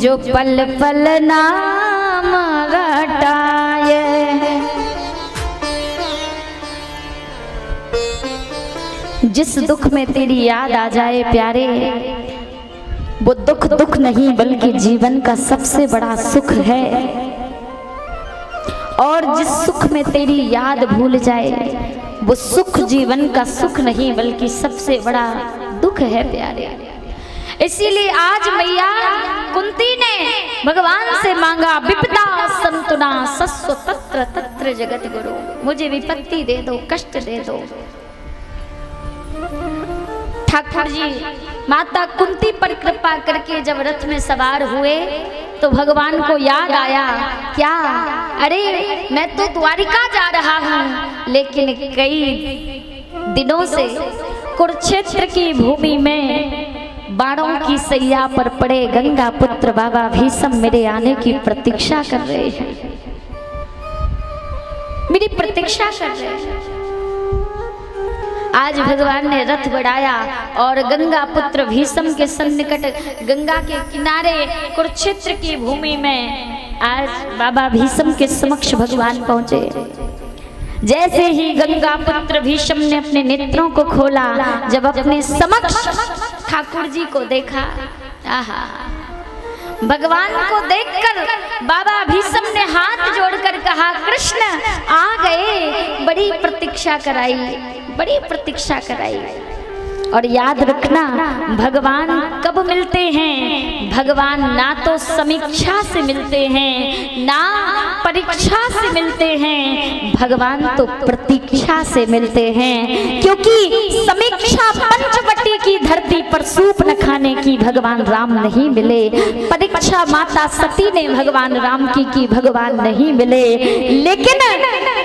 जो पल पल नाम रटाए। जिस दुख में तेरी याद आ जाए प्यारे, वो दुख दुख नहीं बल्कि जीवन का सबसे बड़ा सुख है। और जिस सुख में तेरी याद भूल जाए, वो सुख जीवन का सुख नहीं बल्कि सबसे बड़ा दुख है प्यारे। इसीलिए आज मैया कुंती ने भगवान से मांगा, विपदा संतुना सस्व तत्र तत्र जगत गुरु, मुझे विपत्ति दे दो, कष्ट दे दो। ठाकुर जी माता कुंती पर कृपा करके जब रथ में सवार हुए तो भगवान को याद आया, क्या, अरे मैं तो द्वारिका जा रहा हूँ, लेकिन कई दिनों से कुरुक्षेत्र की भूमि में बाणों की सैया पर पड़े गंगा पुत्र बाबा भीष्म मेरे आने की प्रतीक्षा कर रहे हैं, मेरी प्रतीक्षा कर रहे हैं। आज भगवान ने रथ बढ़ाया और गंगा पुत्र भीष्म के सन्निकट गंगा के किनारे कुरुक्षेत्र की भूमि में आज बाबा भीष्म के समक्ष भगवान पहुंचे। जैसे ही गंगा पुत्र भीष्म ने अपने नेत्रों को खोला, जब अपने समक्ष ठाकुर जी को देखा, आहा, भगवान को देखकर बाबा भीष्म ने हाथ जोड़कर कहा, कृष्ण आ गए, बड़ी प्रतीक्षा कराई, बड़ी प्रतीक्षा कराई। और याद रखना, भगवान कब मिलते हैं? भगवान ना तो समीक्षा से मिलते हैं, ना परीक्षा से मिलते हैं, भगवान तो प्रतीक्षा से मिलते हैं। क्योंकि समीक्षा पंचवटी की धरती पर सूप न खाने की भगवान राम नहीं मिले, परीक्षा माता सती ने भगवान राम की भगवान नहीं मिले, लेकिन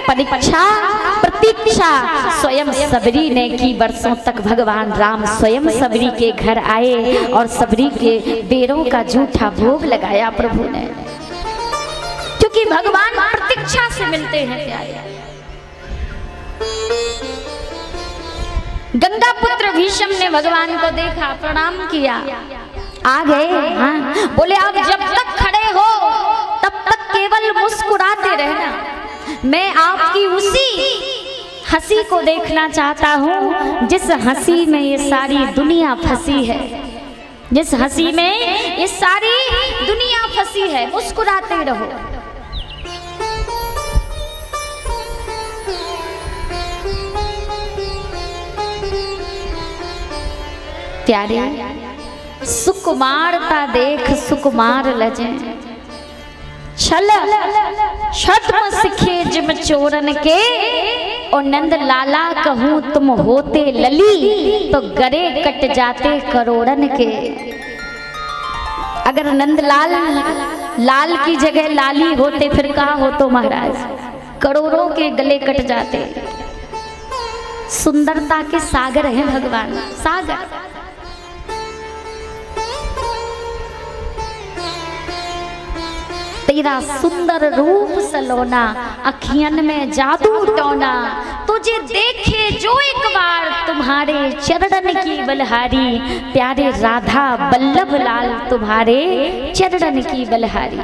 परीक्षा प्रतीक्षा स्वयं सबरी ने की। वर्षों तक भगवान राम स्वयं सबरी के घर आए और सबरी के बेरों का जूठा भोग लगाया प्रभु ने, क्योंकि भगवान प्रतीक्षा से मिलते हैं प्यारे। गंगा पुत्र भीष्म ने भगवान को देखा, प्रणाम किया, आ गए। हाँ, बोले आप जब तक खड़े हो तब तक केवल मुस्कुराते रहना, मैं आपकी उसी हंसी को देखना चाहता हूँ जिस हंसी में ये सारी दुनिया फंसी है, जिस हंसी में ये सारी दुनिया फंसी है, मुस्कुराते रहो। प्यारे, सुकुमारता देख सुकुमार लजे, छल छद्म सिखे जिम चोरन के, और नंद लाला कहूँ तुम होते लली, तो गरे कट जाते करोड़न के। अगर नंद लाल की जगह लाली होते फिर कहा हो तो महाराज, करोड़ों के गले कट जाते। सुंदरता के सागर हैं भगवान, सागर। तेरा सुंदर रूप सलोना, अखियन में जादू टोना, तुझे देखे जो एक बार तुम्हारे चरणन की बलहारी, प्यारे राधा बल्लभ लाल तुम्हारे चरणन की बलहारी।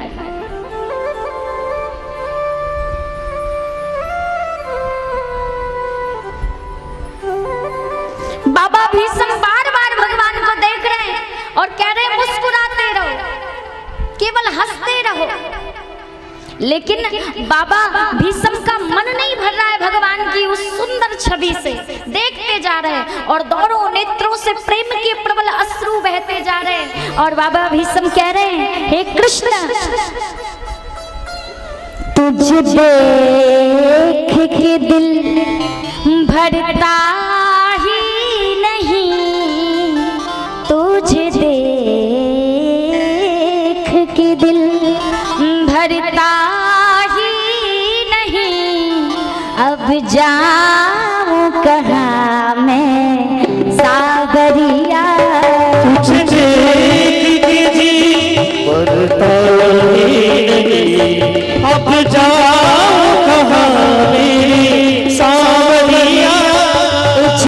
बाबा भीष्म बार बार भगवान को देख रहे हैं और कह रहे हैं मुस्कुराते रहो, केवल हंसते रहो। लेकिन बाबा भीष्म का मन नहीं भर रहा है भगवान की उस सुंदर छवि से, देखते जा रहे हैं और दोनों नेत्रों से प्रेम के प्रबल अश्रु बहते जा रहे हैं। और बाबा भीष्म कह रहे हैं, हे कृष्ण, तुझे देख के दिल भरता ही नहीं, तुझे देख के दिल भरता ही नहीं, अब जाऊं कहाँ मैं सागरिया, तुझे